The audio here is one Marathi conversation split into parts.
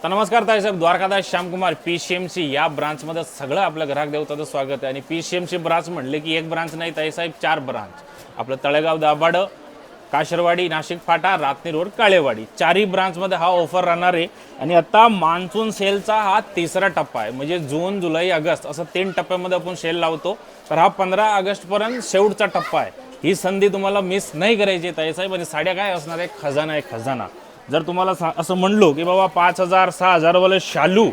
तर नमस्कार ताईसाहेब, द्वारकादास श्यामकुमार PCMC या ब्रांचमध्ये सगळं आपल्या ग्राहक देवताचं स्वागत आहे। आणि PCMC ब्रांच म्हणले की एक ब्रांच नाही ताईसाहेब, 4 ब्रांच आपलं तळेगाव, दाभाड, काशरवाडी, नाशिक फाटा, रात्नी रोड, काळेवाडी, चारही ब्रांचमध्ये हा ऑफर राहणार आहे। आणि आता मान्सून सेलचा हा तिसरा टप्पा आहे, म्हणजे जून, जुलै, ऑगस्ट असं 3 टप्प्यामध्ये आपण सेल लावतो। तर हा 15 ऑगस्टपर्यंत शेवटचा टप्पा आहे। ही संधी तुम्हाला मिस नाही करायची ताईसाहेब। आणि साड्या काय असणार आहे, खजाना आहे, खजाना। जर तुम्हाला असं म्हणलो की बाबा 5,000 6,000 वाले शालू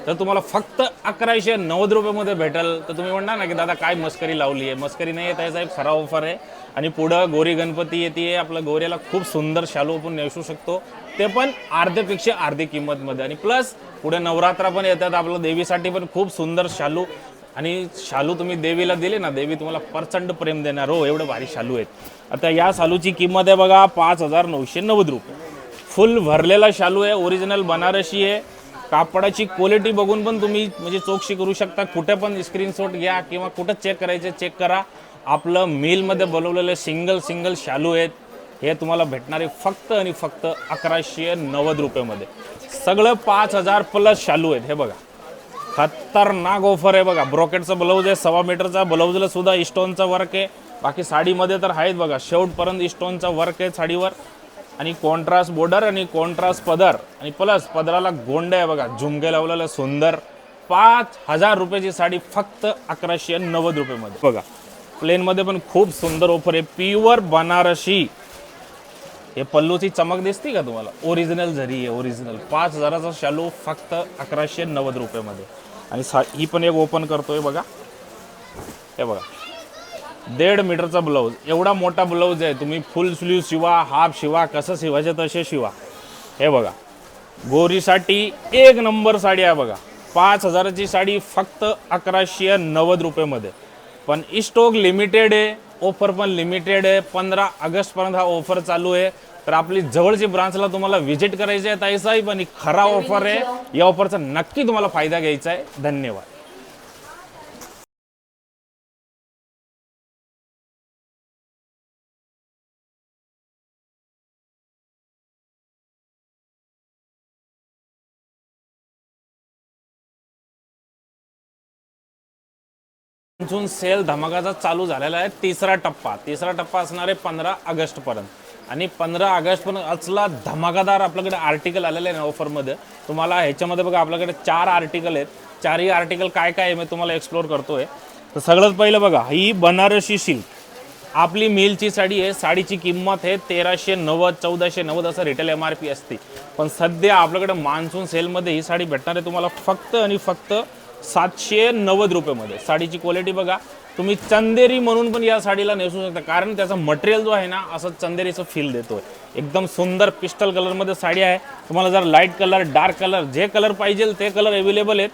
तर तुम्हाला फक्त 1190 रुपयामध्ये भेटेल, तर तुम्ही म्हणणार ना की दादा काय मस्करी लावली आहे। मस्करी नाही आहे साहेब, खरा ऑफर आहे। आणि पुढं गौरी गणपती येते, आपल्या गौरीला खूप सुंदर शालू आपण नेसू शकतो, ते पण अर्ध्यापेक्षा अर्धी किंमतमध्ये। आणि प्लस पुढे नवरात्र पण येतात, आपलं देवीसाठी पण खूप सुंदर शालू। आणि शालू तुम्ही देवीला दिले ना, देवी तुम्हाला प्रचंड प्रेम देणार हो, एवढे भारी शालू आहेत। आता या शालूची किंमत आहे बघा 5,990 रुपये। फुल भरलेला शालू आहे, ओरिजिनल बनारसी आहे। कापडाची क्वालिटी बघून पण तुम्ही म्हणजे चौकशी करू शकता, कुठे पण स्क्रीनशॉट घ्या किंवा कुठं चेक करायचे चेक करा। आपलं मिलमध्ये बनवलेले सिंगल शालू आहेत, हे तुम्हाला भेटणारे फक्त आणि फक्त 1190 रुपयामध्ये। सगळं 5,000 प्लस शालू आहेत, हे बघा खतरनाक ऑफर आहे बघा। ब्रॉकेटचा ब्लाऊज आहे, 1.25 मीटरचा, ब्लाऊजला सुद्धा स्टोनचा वर्क आहे। बाकी साडीमध्ये तर आहेत बघा, शेवटपर्यंत स्टोनचा वर्क आहे साडीवर। आणि कॉन्ट्रास्ट बॉर्डर आणि कॉन्ट्रास्ट पदर, आणि प्लस पदराला गोंड आहे बघा, झुमके लावलेलं सुंदर। 5,000 रुपयाची साडी फक्त 1190 रुपयामध्ये बघा। प्लेनमध्ये पण खूप सुंदर ऑफर आहे, प्युअर बनारसी। हे पल्लूची चमक दिसते का तुम्हाला, ओरिजिनल जरी आहे, ओरिजिनल। 5,000चा शालू फक्त 1190 रुपयामध्ये। आणि ही पण एक ओपन करतोय बघा, हे बघा 1.5 मीटरचा ब्लाऊज, एवढा मोठा ब्लाऊज आहे। तुम्ही फुल स्लीव शिवा, हाफ शिवा, कसं शिवायचे तसे शिवा। हे बघा गोरीसाठी एक नंबर साडी आहे बघा। 5,000ची साडी फक्त 1190 रुपयामध्ये। पण स्टॉक लिमिटेड आहे, ऑफर पण लिमिटेड आहे। 15 ऑगस्टपर्यंत हा ऑफर चालू आहे। तर आपली जवळची ब्रांचला तुम्हाला व्हिजिट करायची आहे ताईसाहेब, आणि खरा ऑफर आहे, या ऑफरचा नक्की तुम्हाला फायदा घ्यायचा आहे। धन्यवाद। मान्सून सेल धमाकाचा चालू झालेला आहे, तिसरा टप्पा असणार आहे 15 ऑगस्टपर्यंत। आणि 15 ऑगस्टपर्यंत असला धमाकादार आपल्याकडे आर्टिकल आलेले आहे ना ऑफरमध्ये। तुम्हाला ह्याच्यामध्ये बघा आपल्याकडे 4 आर्टिकल आहेत, 4ही आर्टिकल काय काय आहे मी तुम्हाला एक्सप्लोर करतोय। तर सगळ्यात पहिलं बघा, ही बनारसी सिल्क आपली मिलची साडी आहे। साडीची किंमत आहे 1,390 1,490 असं रिटेल MRP असते। पण सध्या आपल्याकडे मान्सून सेलमध्ये ही साडी भेटणार आहे तुम्हाला फक्त आणि फक्त 790 रुपयामध्ये। साडीची क्वालिटी बघा, तुम्ही चंदेरी म्हणून पण या साडीला नेसू शकता, कारण त्याचा मटेरियल जो आहे ना असं चंदेरीचं फील देतोय। एकदम सुंदर पिस्टल कलरमध्ये साडी आहे। तुम्हाला जर लाईट कलर, डार्क कलर, जे कलर पाहिजे ते कलर अवेलेबल आहेत।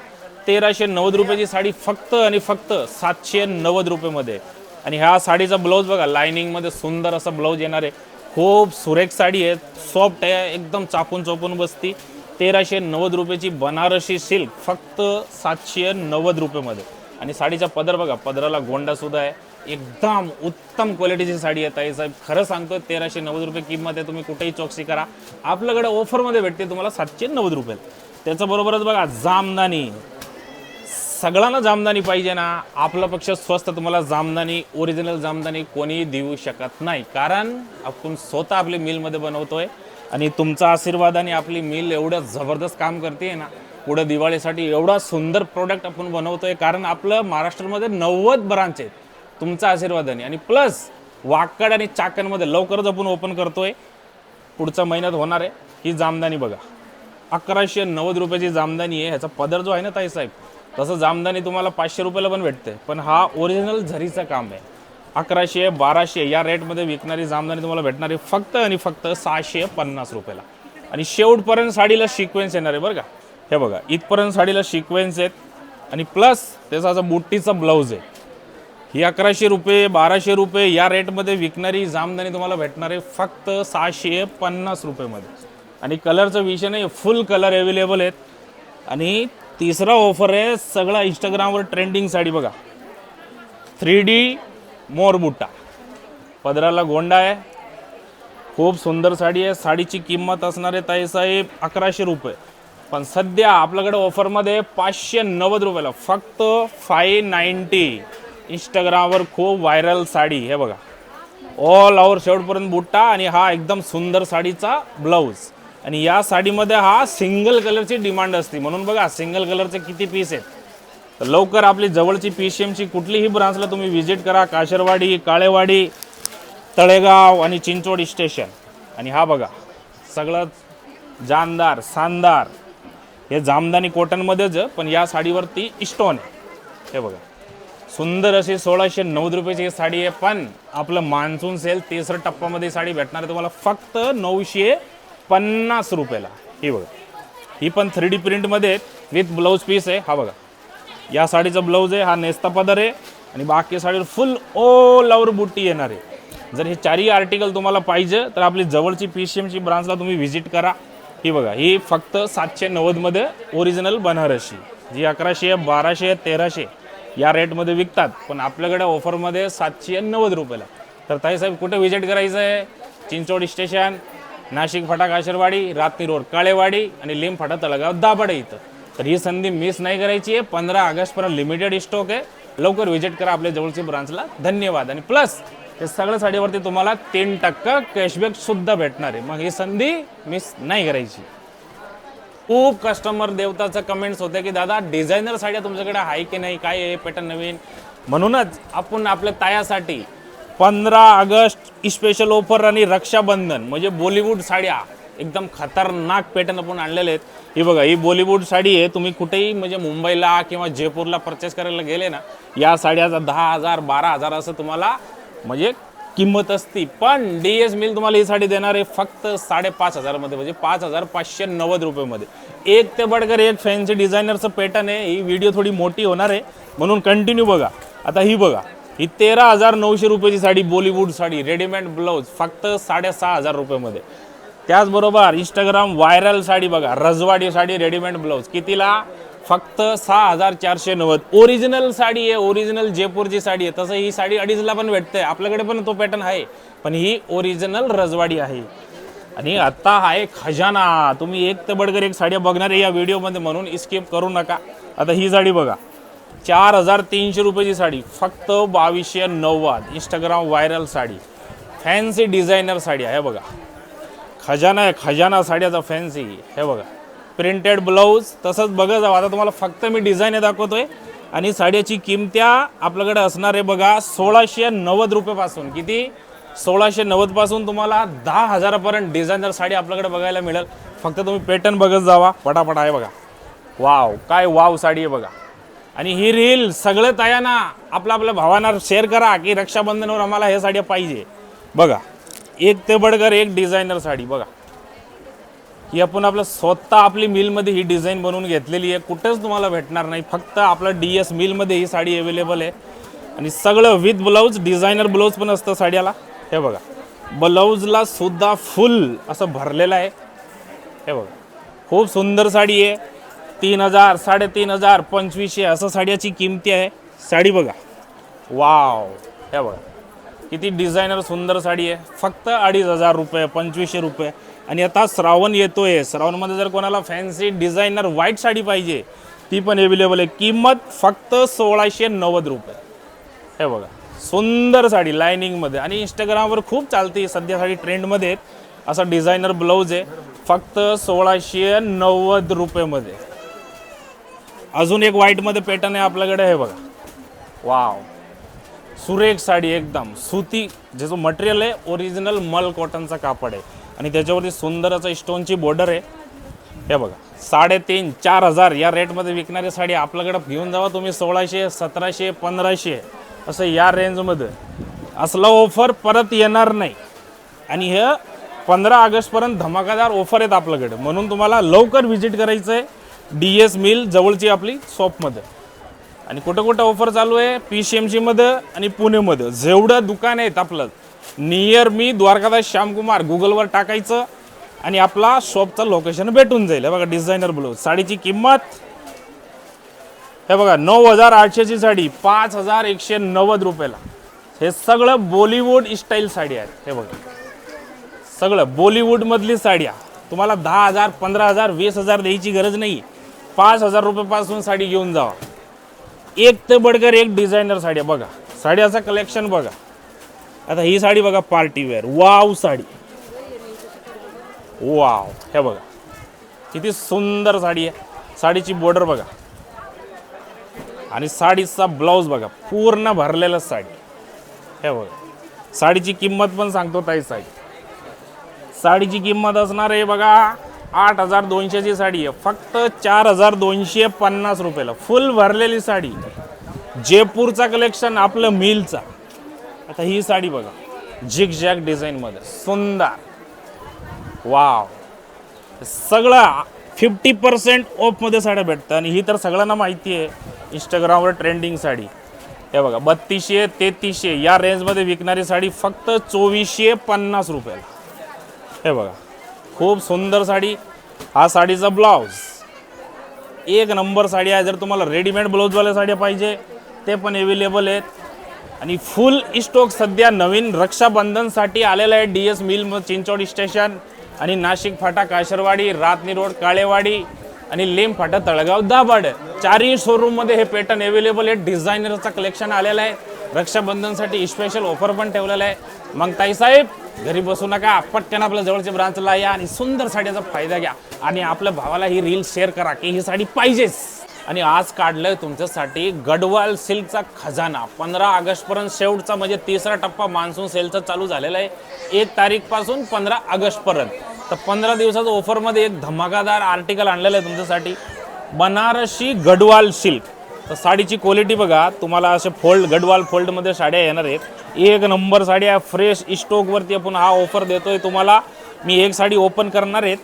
1,390 रुपयाची साडी फक्त आणि फक्त 790 रुपयामध्ये। आणि ह्या साडीचा ब्लाऊज बघा, लाइनिंगमध्ये सुंदर असा ब्लाऊज येणार आहे। खूप सुरेख साडी आहे, सॉफ्ट आहे, एकदम चापून चोपून बसती। 1,390 रुपयाची बनारसी सिल्क फक्त 790 रुपयामध्ये। आणि साडीचा पदर बघा, पदराला गोंडा सुद्धा आहे, एकदम उत्तम क्वालिटीची साडी आहे ताईसाहेब। खरं सांगतो 1,390 रुपये किंमत आहे, तुम्ही कुठेही चौकशी करा, आपल्याकडे ऑफरमध्ये भेटते तुम्हाला 790 रुपयाला। त्याच्याबरोबरच बघा जामदानी, सगळ्यांना जामदानी पाहिजे ना, आपल्यापेक्षा स्वस्त तुम्हाला जामदानी, ओरिजिनल जामदानी कोणी देऊ शकत नाही, कारण आपण स्वतः आपली मिलमध्ये बनवतोय। आणि तुमचा आशीर्वादाने आपली मिल एवढं जबरदस्त काम करते ना, पुढे दिवाळीसाठी एवढा सुंदर प्रोडक्ट आपण बनवतोय, कारण आपलं महाराष्ट्रामध्ये 90 ब्रांच आहेत तुमच्या आशीर्वादाने। आणि प्लस वाकड आणि चाकणमध्ये लवकरच आपण ओपन करतोय, पुढच्या महिन्यात होणार आहे। ही जामदानी बघा, 1190 रुपयाची जामदानी आहे। ह्याचा पदर जो आहे ना ताईसाहेब, तसं जामदानी तुम्हाला 500 रुपयाला पण भेटते, पण हा ओरिजिनल झरीचं काम आहे। 1100 1200 या रेटमध्ये विकणारी जामदानी तुम्हाला भेटणार आहे फक्त आणि फक्त 650 रुपयाला। आणि शेवटपर्यंत साडीला सिक्वेन्स येणार आहे बरं का, हे बघा इथपर्यंत साडीला सिक्वेन्स आहेत। आणि प्लस त्याचा बुट्टीचा ब्लाऊज आहे। ही 1100 रुपये 1200 रुपये या रेटमध्ये विकणारी जामदानी तुम्हाला भेटणार आहे फक्त 650 रुपयामध्ये। आणि कलरचा विषय नाही, फुल कलर अवेलेबल आहेत। आणि तिसरा ऑफर आहे, सगळा इंस्टाग्रामवर ट्रेंडिंग साडी बघा, 3D मोरबुट्टा, पदराला गोंडा आहे, खूप सुंदर साडी आहे। साडीची किंमत असणार आहे ताईसाहेब 1100 रुपये। पण सध्या आपल्याकडे ऑफरमध्ये 590 रुपयाला, फक्त 590. इंस्टाग्रामवर खूप व्हायरल साडी, हे बघा ऑल ओव्हर शेवटपर्यंत बुट्टा आणि हा एकदम सुंदर साडीचा ब्लाऊज. आणि या साडीमध्ये हा सिंगल कलरची डिमांड असते, म्हणून बघा सिंगल कलरचे किती पीस आहेत. तर लवकर आपली जवळची PCMची कुठलीही ब्रांचला तुम्ही व्हिजिट करा. काशरवाडी, काळेवाडी, तळेगाव आणि चिंचवड स्टेशन. आणि हा बघा सगळं जानदार शानदार, हे जामदानी कॉटनमध्येच, पण या साडीवरती स्टोन आहे. हे बघा सुंदर अशी 1690 रुपयाची साडी आहे. पण आपलं मान्सून सेल तिसऱ्या टप्प्यामध्ये साडी भेटणार आहे तुम्हाला फक्त 950 रुपयाला. ही बघा, ही पण 3D प्रिंटमध्ये विथ ब्लाऊज पीस आहे. हा बघा या साडीचा ब्लाऊज आहे, हा नेस्ता पदर आहे आणि बाकी साडीवर फुल ऑल ओव्हर बुट्टी येणार आहे. जर हे चारही आर्टिकल तुम्हाला पाहिजे तर आपली जवळची PCMची ब्रांचला तुम्ही व्हिजिट करा. ही बघा ही फक्त 790 मध्ये ओरिजिनल बनारसी, जी 1100, 1200, 1300 या रेटमध्ये विकतात, पण आपल्याकडे ऑफरमध्ये 790 रुपयाला. तर ताईसाहेब कुठे व्हिजिट करायचं आहे? चिंचवड स्टेशन, नाशिक फाटा काशरवाडी, रात्नी रोड काळेवाडी आणि लिंब फाटा तळगाव दाभाडे इथं. तर ही संधी मिस नाही करायची आहे. 15 ऑगस्टपर्यंत लिमिटेड स्टॉक आहे. लवकर व्हिजिट करा आपल्या जवळची ब्रांचला. धन्यवाद. आणि प्लस हे सगळ्या साडीवरती तुम्हाला 3% कॅशबॅक सुद्धा भेटणार आहे. मग ही संधी मिस नाही करायची. खूप कस्टमर देवताचं कमेंट्स होते की दादा डिझायनर साड्या तुमच्याकडे आहे की नाही, काय आहे पॅटर्न नवीन. म्हणूनच आपण आपल्या तायासाठी 15 ऑगस्ट स्पेशल ऑफर आणि रक्षाबंधन म्हणजे बॉलिवूड साड्या एकदम खतरनाक पॅटर्न आपण आणलेले आहेत. ही बघा ही बॉलिवूड साडी आहे. तुम्ही कुठेही म्हणजे मुंबईला किंवा जयपूरला परचेस करायला गेले ना, या साड्याचा 10,000 12,000 असं तुम्हाला म्हणजे किंमत असती. पण DS मिल तुम्हाला ही साडी देणार आहे फक्त 5,500 मध्ये, म्हणजे 5,590 रुपयामध्ये. एक ते बडकर एक फॅन्सी डिझायनरचं पॅटर्न आहे. ही व्हिडिओ थोडी मोठी होणार आहे म्हणून कंटिन्यू बघा. आता ही बघा ही 13,900 रुपयाची साडी, बॉलिवूड साडी, रेडीमेड ब्लाऊज फक्त 6,500 रुपयामध्ये. त्याचबरोबर इंस्टाग्राम व्हायरल साडी बघा, रजवाडी साडी रेडीमेड ब्लाऊज कितीला? फक्त 6,490. ओरिजिनल साडी आहे, ओरिजिनल जयपूरची साडी आहे. तसं ही साडी 2.5ला पण भेटते, आपल्याकडे पण तो पॅटर्न आहे, पण ही ओरिजिनल रजवाडी आहे. आणि आता आहे खजाना. तुम्ही एक ते बडकर एक साडी बघणार आहे या व्हिडिओमध्ये, म्हणून स्किप करू नका. आता ही साडी बघा 4,300 रुपयाची साडी फक्त 2,290. Instagram viral sari, fancy designer sari आहे. बघा खजाना आहे, खजाना साड्याचा फॅन्सी. हे बघा प्रिंटेड ब्लाऊज. तसंच बघा जाऊ. आता तुम्हाला फक्त मी डिझाईन दाखवतोय आणि साड्याची किंमत्या आपल्याकडे असणार आहे बघा 1,690 रुपयापासून. किती? 1,690 पासून तुम्हाला 10,000 पर्यंत डिझायनर साडी आपल्याकडे बघायला मिळेल. फक्त तुम्ही पॅटर्न बघत जावा पटापट. आहे बघा वाव, काय वाव साडी आहे बघा. आणि ही रील सगळे तायांना आपल्या भावांना शेअर करा की रक्षाबंधनवर आम्हाला हे साड्या पाहिजे. बघा एक ते बडकर एक डिझायनर साडी बघा. ही आपण आपलं स्वतः आपली मिलमध्ये ही डिझाईन बनवून घेतलेली आहे. कुठेच तुम्हाला भेटणार नाही, फक्त आपलं DS मिलमध्ये ही साडी अवेलेबल आहे. आणि सगळं विथ ब्लाऊज, डिझायनर ब्लाऊज पण असतं साड्याला. हे बघा ब्लाऊजला सुद्धा फुल असं भरलेलं आहे. हे बघा खूप सुंदर साडी आहे. 3,000, 3,500, 2,500 असं साड्याची किंमती आहे. साडी बघा वाव. हे बघा किती डिझायनर सुंदर साडी आहे. फक्त 2,500 रुपये, 2,500 रुपये. आणि आता श्रावण येतोय, श्रावणमध्ये जर कोणाला फॅन्सी डिझायनर व्हाईट साडी पाहिजे ती पण अवेलेबल आहे. किंमत फक्त 1,690 रुपये. हे बघा सुंदर साडी लायनिंगमध्ये. आणि इंस्टाग्रामवर खूप चालते सध्या साडी ट्रेंडमध्ये आहेत. असा डिझायनर ब्लाऊज आहे फक्त 1,690 रुपयामध्ये. अजून एक व्हाईटमध्ये पॅटर्न आहे आपल्याकडे. हे बघा वाव सुरेख साडी, एकदम सुती. ज्याचं मटेरियल आहे ओरिजिनल मल कॉटनचा कापड आहे आणि त्याच्यावरती सुंदर असं स्टोनची बॉर्डर आहे. हे बघा 3,500, 4,000 या रेटमध्ये विकणारी साडी आपल्याकडे घेऊन जावा तुम्ही 1,600, 1,700, 1,500 असं या रेंजमध्ये. असला ऑफर परत येणार नाही. आणि हे 15 ऑगस्टपर्यंत धमाकादार ऑफर आहेत आपल्याकडे, म्हणून तुम्हाला लवकर व्हिजिट करायचं आहे DS मिल जवळची आपली शॉपमध्ये. आणि कुठं कुठं ऑफर चालू आहे? PCMC मध्ये आणि पुणेमध्ये. जेवढं दुकान आहेत आपलं नियर मी द्वारकादास श्यामकुमार गुगलवर टाकायचं आणि आपला शॉपचं लोकेशन भेटून जाईल. हे बघा डिझायनर ब्लाऊज. साडीची किंमत हे बघा 9,800ची साडी 5,190 रुपयाला. हे सगळं बॉलिवूड स्टाईल साडी आहेत. हे बघा सगळं बॉलिवूडमधली साड्या तुम्हाला 10,000 15,000 20,000 द्यायची गरज नाही. 5,000 रुपयापासून साडी घेऊन जावा. एक ते बडकर एक डिझायनर साडी बघा. साड्याचं कलेक्शन बघा. आता ही साडी बघा party wear. Wow sari, wow. हे बघा किती सुंदर साडी आहे. साडीची बॉर्डर बघा आणि साडीचा ब्लाऊज बघा पूर्ण भरलेला साडी. हे बघा साडीची किंमत पण सांगतो ताई. साडीची किंमत असणार आहे बघा 8,200ची साडी आहे. फक्त 4,250 रुपयाला फुल भरलेली साडी. जयपूरचा कलेक्शन आपलं मिलचा. आता ही साडी बघा झिग झॅग डिझाईनमध्ये सुंदर. वाव. सगळं 50% ऑफमध्ये साड्या भेटतात आणि ही तर सगळ्यांना माहिती आहे इंस्टाग्रामवर ट्रेंडिंग साडी. हे बघा 3200 3300 या रेंजमध्ये विकणारी साडी फक्त 2,450 रुपयाला. हे बघा खूप सुंदर साडी. हा साडीचा ब्लाऊज एक नंबर साडी आहे. जर तुम्हाला रेडीमेड ब्लाऊजवाल्या साड्या पाहिजे ते पण अवेलेबल आहेत. आणि फुल स्टॉक सध्या नवीन रक्षाबंधनसाठी आलेला आहे. DS मिल चिंचोड स्टेशन आणि नाशिक फाटा काशरवाडी, रातनी रोड काळेवाडी आणि लेम फाटा तळगाव दाभाड. चारही शोरूममध्ये हे पॅटर्न अवेलेबल आहे. डिझायनरचा कलेक्शन आलेला आहे. रक्षाबंधनसाठी स्पेशल ऑफर पण ठेवलेला आहे. मग ताईसाहेब घरी बसू नका, पटकन आपल्या जवळच्या ब्रांचला या आणि सुंदर साडीचा फायदा घ्या आणि आपल्या भावाला ही रील शेअर करा की ही साडी पाहिजेच. आणि आज काढलंय तुमच्यासाठी गडवाल सिल्कचा खजाना. 15 ऑगस्टपर्यंत शेवटचा म्हणजे तिसरा टप्पा मान्सून सेलचा चालू झालेला आहे. 1 तारीखपासून 15 ऑगस्टपर्यंत. तर 15 दिवसाच्या ऑफरमध्ये एक धमाकादार आर्टिकल आणलेलं आहे तुमच्यासाठी. बनारसी गडवाल सिल्क. तर साडीची क्वालिटी बघा. तुम्हाला असे गडवाल फोल्डमध्ये साड्या येणार आहेत. एक नंबर साड्या फ्रेश स्टॉकवरती आपण हा ऑफर देतोय तुम्हाला. मी एक साडी ओपन करणार आहेत.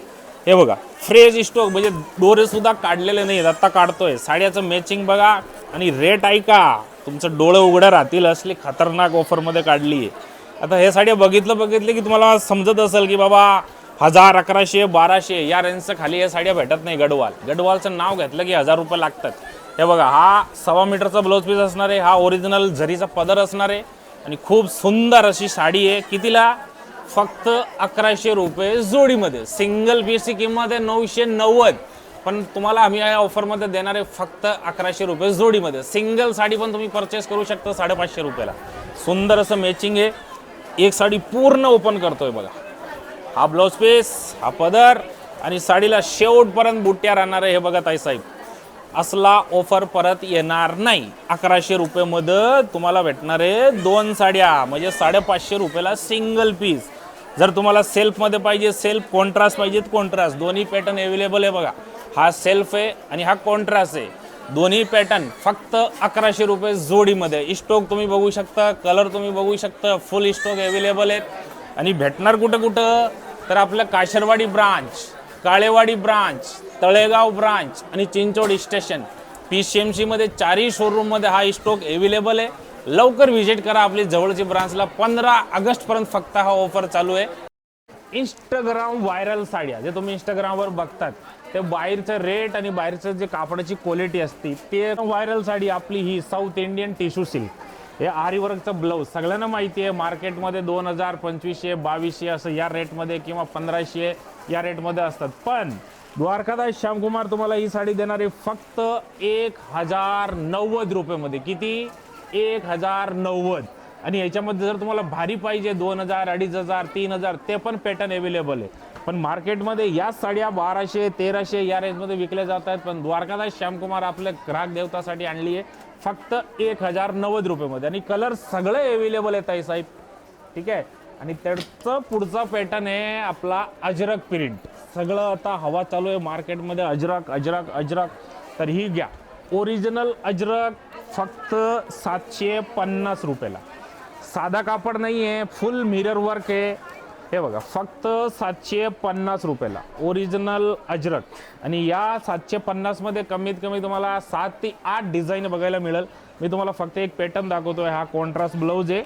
हे बघा फ्रेश स्टॉक म्हणजे दोरेसुद्धा काढलेले नाही आहेत, आत्ता काढतोय. साड्याचं मॅचिंग बघा आणि रेट ऐका, तुमचं डोळं उघडं राहतील. असली खतरनाक ऑफरमध्ये काढली आहे. आता हे साड्या बघितले की तुम्हाला समजत असेल की बाबा 1000 1100 1200 या रेंजचं खाली या साड्या भेटत नाही. गडवालचं नाव घेतलं की 1000 रुपये लागतात. हे बघा हा 1.25 मीटरचा ब्लाऊज पीस असणार आहे. हा ओरिजिनल झरीचा पदर असणार आहे आणि खूप सुंदर अशी साडी आहे. कितीला? फक्त 1100 रुपये जोडीमध्ये. सिंगल पीसची किंमत आहे 990, पण तुम्हाला आम्ही या ऑफरमध्ये देणार आहे फक्त 1100 रुपये जोडीमध्ये. सिंगल साडी पण तुम्ही परचेस करू शकता 550 रुपयाला. सुंदर असं मॅचिंग आहे. एक साडी पूर्ण ओपन करतोय बघा. हा ब्लाऊज पीस, हा पदर आणि साडीला शेवटपर्यंत बुट्ट्या राहणार आहे. हे बघा ताईसाहेब असला ऑफर परत येणार नाही. 1100 रुपयामध्ये तुम्हाला भेटणार आहे 2 साड्या म्हणजे 550 रुपयाला सिंगल पीस. जर तुम्हाला सेल्फमध्ये पाहिजे सेल्फ, कॉन्ट्रास्ट पाहिजेत कॉन्ट्रास्ट, दोन्ही पॅटर्न अवेलेबल आहे बघा. हा सेल्फ आहे आणि हा कॉन्ट्रास्ट आहे. दोन्ही पॅटर्न फक्त 1100 रुपये जोडीमध्ये. स्टॉक तुम्ही बघू शकता, कलर तुम्ही बघू शकता, फुल स्टॉक अवेलेबल आहेत. आणि भेटणार कुठं तर आपलं Kasarwadi branch, Kalewadi branch, Talegaon branch आणि चिंचोड स्टेशन PCMC मध्ये चारही शोरूममध्ये हा स्टॉक अवेलेबल आहे. लवकर व्हिजिट करा आपली जवळची ब्रांचला. 15 ऑगस्टपर्यंत फक्त हा ऑफर चालू आहे. इंस्टाग्राम व्हायरल साड्या जे तुम्ही इंस्टाग्रामवर बघतात ते बाहेरचं रेट आणि बाहेरचं जे कापडाची क्वालिटी असते ते व्हायरल साडी आपली ही साऊथ इंडियन टिश्यू सिल्क. हे आरी वर्कचं ब्लाऊज सगळ्यांना माहिती आहे. मार्केटमध्ये 2000 2500 2200 असं या रेटमध्ये किंवा 1500 या रेटमध्ये असतात. पण द्वारकादास श्यामकुमार तुम्हाला ही साडी देणार आहे फक्त 1090 रुपयामध्ये. किती? 1090. आणि याच्यामध्ये जर तुम्हाला भारी पाहिजे 2000 2500 3000 ते पण पॅटर्न अवेलेबल आहे. पण मार्केटमध्ये या साड्या 1200 1300 या रेंजमध्ये विकल्या जात आहेत. पण द्वारकादास श्यामकुमार आपल्या ग्राहक देवतासाठी आणली आहे फक्त 1090 रुपयामध्ये. आणि कलर सगळे अवेलेबल आहेत ताई साहेब, ठीक आहे. आणि त्याचं पुढचा पॅटर्न आहे आपला अजरक प्रिंट. सगळं आता हवा चालू आहे मार्केटमध्ये अजरक अजरक अजरक. तर ही घ्या ओरिजिनल अजरक फक्त 750 रुपयाला. साधा कापड नाही आहे, फुल मिरर वर्क आहे. हे बघा फक्त 750 रुपयाला ओरिजिनल अजरक. आणि या 750 मध्ये कमीत कमी तुम्हाला 7 ते 8 डिझाईन बघायला मिळेल. मी तुम्हाला फक्त एक पॅटर्न दाखवतोय. हा कॉन्ट्रास्ट ब्लाऊज आहे.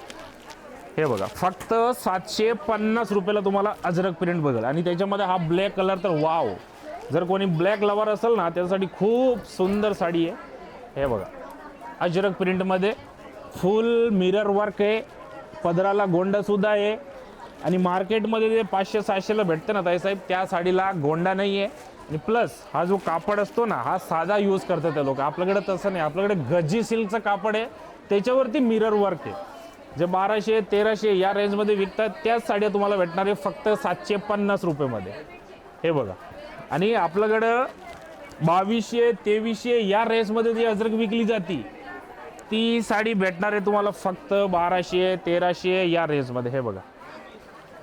हे बघा फक्त 750 रुपयाला तुम्हाला अजरक प्रिंट बघेल. आणि त्याच्यामध्ये हा ब्लॅक कलर तर वाव. जर कोणी ब्लॅक लवर असेल ना त्याच्यासाठी खूप सुंदर साडी आहे. हे बघा अजरक प्रिंटमध्ये फुल मिरर वर्क आहे. पदराला गोंडसुद्धा आहे. आणि मार्केटमध्ये जे 500-600ला भेटतं ना ताईसाहेब, त्या साडीला गोंडा नाही आहे. आणि प्लस हा जो कापड असतो ना, हा साधा यूज करतात ते लोक. आपल्याकडे तसं नाही, आपल्याकडे गजी सिल्कचं कापड आहे, त्याच्यावरती मिरर वर्क आहे. जे 1200-1300 या रेंजमध्ये विकतात त्याच साड्या तुम्हाला भेटणार आहे फक्त 750 रुपयेमध्ये. हे बघा. आणि आपल्याकडं 2200-2300 या रेंजमध्ये जी अजरक विकली जाती, ती साडी भेटणार आहे तुम्हाला फक्त 1200-1300 या रेंजमध्ये. हे बघा,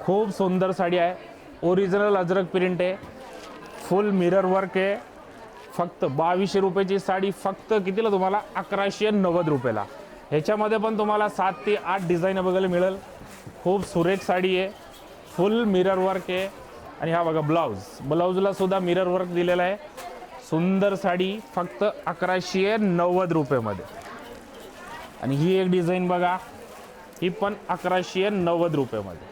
खूप सुंदर साडी आहे. ओरिजिनल अजरक प्रिंट आहे, फुल मिरर वर्क आहे. फक्त 2200 रुपयाची साडी फक्त कितीला तुम्हाला? 1190 रुपयाला. ह्याच्यामध्ये पण तुम्हाला 7 ते 8 डिझाईन बघायला मिळेल. खूप सुरेख साडी आहे, फुल मिरर वर्क आहे. आणि हा बघा ब्लाऊजला सुद्धा मिरर वर्क दिलेला आहे. सुंदर साडी फक्त 1190 रुपयामध्ये. आणि ही एक डिझाईन बघा, ही पण 1190 रुपयामध्ये.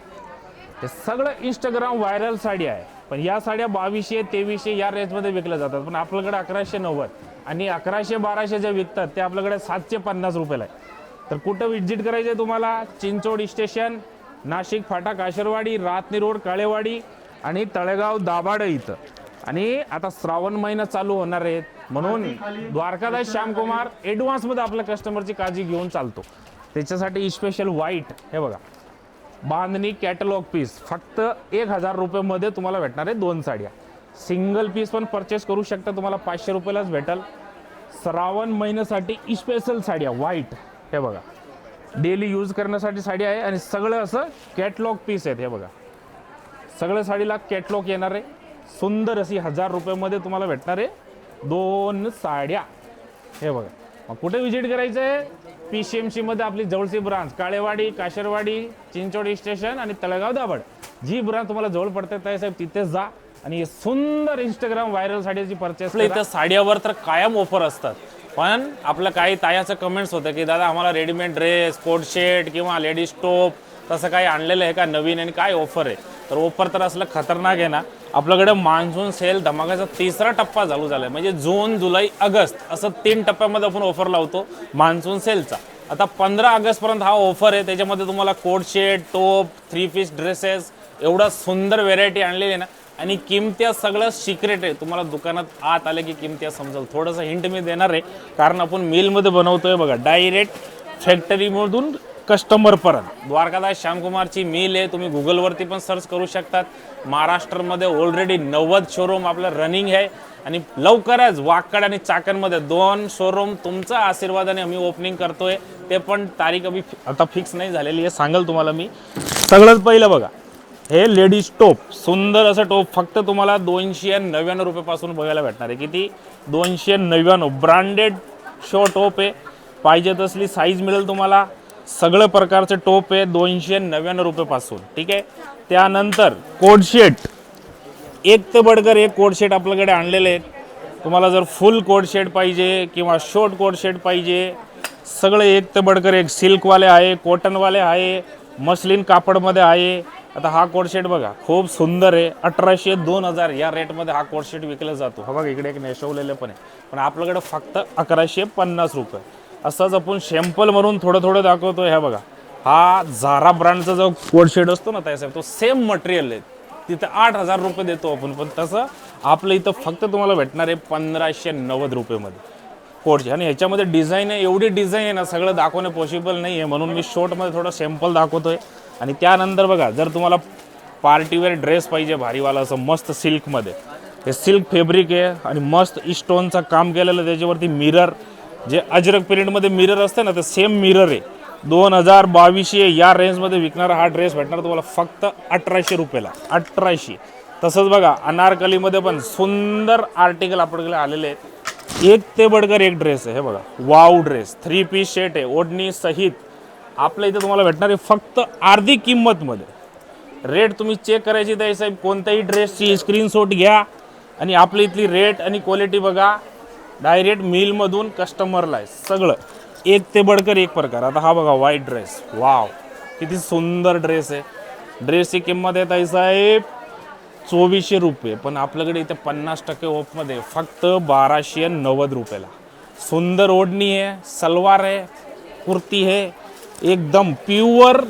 हे सगळं इंस्टाग्राम व्हायरल साडी आहे. पण या साड्या 2200-2300 या रेंजमध्ये विकल्या जातात, पण आपल्याकडे 1190 आणि 1100-1200 जे विकतात ते आपल्याकडे 750 रुपयाला आहे. तर कुठं विजिट करायचं आहे तुम्हाला? चिंचोड स्टेशन, नाशिक फाटा काशरवाडी, रातनी रोड काळेवाडी आणि तळेगाव दाभाडे इथं. आणि आता श्रावण महिना चालू होणार आहे, म्हणून द्वारकादास श्यामकुमार ॲडव्हान्समध्ये आपल्या कस्टमरची काळजी घेऊन चालतो. त्याच्यासाठी स्पेशल व्हाईट, हे बघा, बांधणी कॅटलॉग पीस फक्त 1000 रुपयामध्ये तुम्हाला भेटणार आहे 2 साड्या. सिंगल पीस पण परचेस करू शकता, तुम्हाला 500 रुपयालाच भेटेल. श्रावण महिन्यासाठी स्पेशल साड्या व्हाईट, हे बघा, डेली यूज करण्यासाठी साडी आहे. आणि सगळं असं कॅटलॉग पीस आहेत. हे बघा, सगळ्या साडीला कॅटलॉग येणार आहे. सुंदर अशी 1000 रुपयामध्ये तुम्हाला भेटणार आहे 2 साड्या. हे बघा. मग कुठे विजिट करायचं आहे? PCMC मध्ये आपली जवळची ब्रांच, काळेवाडी, काशरवाडी, चिंचोड स्टेशन आणि तळेगाव दाभाड. जी ब्रांच तुम्हाला जवळ पडते साहेब तिथे जा आणि सुंदर इंस्टाग्राम व्हायरल साडीची परचेस. इथं साड्यावर तर कायम ऑफर असतात, पण आपलं काही तायाचं कमेंट्स होतं की दादा आम्हाला रेडीमेड ड्रेस, कोट शर्ट किंवा लेडीज टॉप तसं काही आणलेलं आहे का नवीन आणि काय ऑफर आहे? तर ऑफर तर असलं खतरनाक आहे ना. आपल्याकडे मान्सून सेल धमाकाचा 3रा टप्पा चालू झाला आहे. म्हणजे जून, जुलै, ऑगस्ट असं 3 टप्प्यामध्ये आपण ऑफर लावतो मान्सून सेलचा. आता 15 ऑगस्टपर्यंत हा ऑफर आहे. त्याच्यामध्ये तुम्हाला coat shirt, top, 3 piece dresses, एवढा सुंदर व्हेरायटी आणलेली आहे ना. आणि किमत्या सगळं सिक्रेट आहे. तुम्हाला दुकानात आत आले की किमत्या समजेल. थोडंसं हिंट मी देणार आहे, कारण आपण मिलमध्ये बनवतोय बघा, डायरेक्ट फॅक्टरीमधून कस्टमरपर्यंत. द्वारकादास श्यामकुमारची मिल आहे, तुम्ही गुगलवरती पण सर्च करू शकतात. महाराष्ट्रामध्ये ऑलरेडी 90 शोरूम आपलं रनिंग आहे. आणि लवकरच वाकड आणि चाकणमध्ये 2 शोरूम तुमच्या आशीर्वादाने आम्ही ओपनिंग करतोय. ते पण तारीख अभी आता फिक्स नाही झालेली आहे, सांगाल तुम्हाला मी. सगळंच पहिलं बघा, हे लेडीज टॉप, सुंदर असं टॉप फक्त तुम्हाला 299 रुपयापासून बघायला भेटणार आहे. किती? 299. ब्रँडेड शो टॉप आहे. पाहिजे तसली साईज मिळेल तुम्हाला. सगळं प्रकारचे टॉप आहे 299 रुपयापासून. ठीक आहे. त्यानंतर कोट शर्ट, एक ते बडकर एक कोट शर्ट आपल्याकडे आणलेले आहेत. तुम्हाला जर फुल कोट शर्ट पाहिजे किंवा शॉर्ट कोट शर्ट पाहिजे, सगळे एक ते बडकर एक. सिल्कवाले आहे, कॉटनवाले आहे, मस्लिन कापडमध्ये आहे. आता हा कोट शर्ट बघा, खूप सुंदर आहे. 1800-2000 या रेटमध्ये हा कोट शर्ट विकला जातो. हा बघा, इकडे एक नेसवलेलं पण आहे, पण आपल्याकडे फक्त 1150 रुपये. असंच आपण सॅम्पल म्हणून थोडं थोडं दाखवतो. ह्या बघा, हा झारा ब्रँडचा जो कोट शर्ट असतो ना त्याचा, तो सेम मटेरियल आहे. तिथं 8000 रुपये देतो आपण, पण तसं आपलं इथं फक्त तुम्हाला भेटणार आहे 1590 रुपयेमध्ये कोट शर्ट. आणि ह्याच्यामध्ये डिझाईन आहे, एवढी डिझाईन आहे ना, सगळं दाखवणं पॉसिबल नाही आहे, म्हणून मी शॉर्टमध्ये थोडं सॅम्पल दाखवतोय. आणि त्यानंतर बघा, जर तुम्हाला पार्टीवेअर ड्रेस पाहिजे भारीवाला असं मस्त सिल्कमध्ये, हे सिल्क फॅब्रिक आहे आणि मस्त स्टोनचं काम केलेलं. त्याच्यावरती मिरर, जे अजरक प्रिंटमध्ये मिरर असते ना, ते सेम मिरर आहे. 2200 या रेंजमध्ये विकणारा हा ड्रेस भेटणार तुम्हाला फक्त 1800 रुपयाला. 1800. तसंच बघा, अनारकलीमध्ये पण सुंदर आर्टिकल आपल्याकडे आलेले आहेत. एक ते बडकर एक ड्रेस आहे. हे बघा, वाव ड्रेस, 3 पीस सेट आहे ओढणी सहित. आपल्या इथं तुम्हाला भेटणार आहे फक्त अर्धी किंमतमध्ये. रेट तुम्ही चेक करायची आहे साहेब, कोणत्याही ड्रेसची स्क्रीनशॉट घ्या आणि आपली इथली रेट आणि क्वालिटी बघा. डायरेक्ट मिलमधून कस्टमरला आहे सगळं, एक ते बडकर एक प्रकार. आता हा बघा, व्हाईट ड्रेस, वाव, किती सुंदर ड्रेस आहे. ड्रेसची किंमत आहे साहेब 2400 रुपये, पण आपल्याकडे इथे 50% ऑफमध्ये फक्त 1290 रुपयाला. सुंदर ओढणी आहे, सलवार आहे, कुर्ती आहे, एकदम प्युअर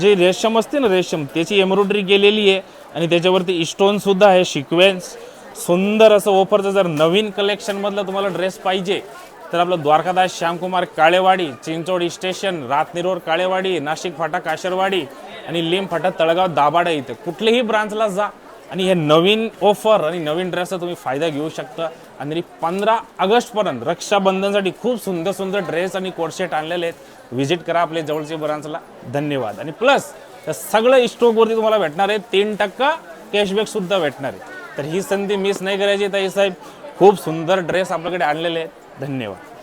जे रेशम असते ना, रेशम त्याची एम्ब्रॉयडरी केलेली आहे आणि त्याच्यावरती स्टोन सुद्धा आहे, सिक्वेन्स. सुंदर असं ऑफरचं जर नवीन कलेक्शन मधलं तुम्हाला ड्रेस पाहिजे तर आपलं द्वारकादास श्यामकुमार काळेवाडी, चिंचोड स्टेशन, रातनिरोर काळेवाडी, नाशिक फाटा काशरवाडी आणि लिम फाटा तळगाव दाभाडे इथे कुठल्याही ब्रांचला जा आणि हे नवीन ऑफर आणि नवीन ड्रेसचा तुम्ही फायदा घेऊ शकता. आणि 15 ऑगस्टपर्यंत रक्षाबंधनसाठी खूप सुंदर सुंदर ड्रेस आणि कोटसेट आणलेले आहेत. व्हिजिट करा आपल्या जवळच्या ब्रांचला. धन्यवाद. आणि प्लस त्या सगळं स्टॉकवरती तुम्हाला भेटणार आहे 3% कॅशबॅक सुद्धा भेटणार आहे. तर ही संधी मिस नाही करायची ताई साहेब. खूप सुंदर ड्रेस आपल्याकडे आणलेले आहेत. धन्यवाद.